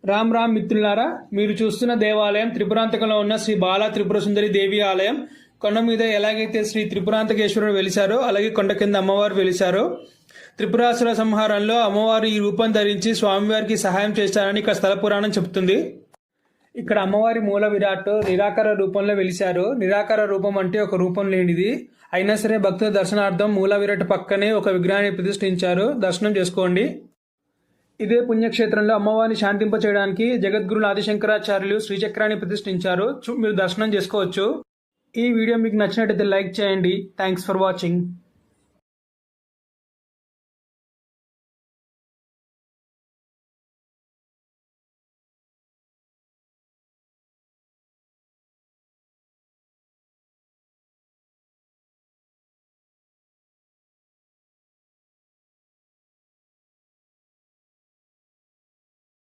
రామ్ రామ్ మిత్రులారా, మీరు చూస్తున్న దేవాలయం త్రిపురాంతకంలో ఉన్న శ్రీ బాలా త్రిపుర సుందరి దేవి ఆలయం. కొండ మీద ఎలాగైతే శ్రీ త్రిపురాంతకేశ్వరుడు వెలిశారో అలాగే కొండ కింద అమ్మవారు వెలిశారో. త్రిపురాసుర సంహారంలో అమ్మవారు ఈ రూపం ధరించి స్వామివారికి సహాయం చేశారని ఇక్కడ స్థల పురాణం చెబుతుంది. ఇక్కడ అమ్మవారి మూల విరాట్ నిరాకార రూపంలో వెలిశారు. నిరాకార రూపం అంటే ఒక రూపం లేనిది. అయినా సరే భక్తుల దర్శనార్థం మూల విరాట్ పక్కనే ఒక విగ్రహాన్ని ప్రతిష్ఠించారు. దర్శనం చేసుకోండి. ఇదే పుణ్యక్షేత్రంలో అమ్మవారిని శాంతింప చేయడానికి జగద్గురులు ఆదిశంకరాచార్యులు శ్రీచక్రాన్ని ప్రతిష్ఠించారు. మీరు దర్శనం చేసుకోవచ్చు. ఈ వీడియో మీకు నచ్చినట్టయితే లైక్ చేయండి. Thanks for watching.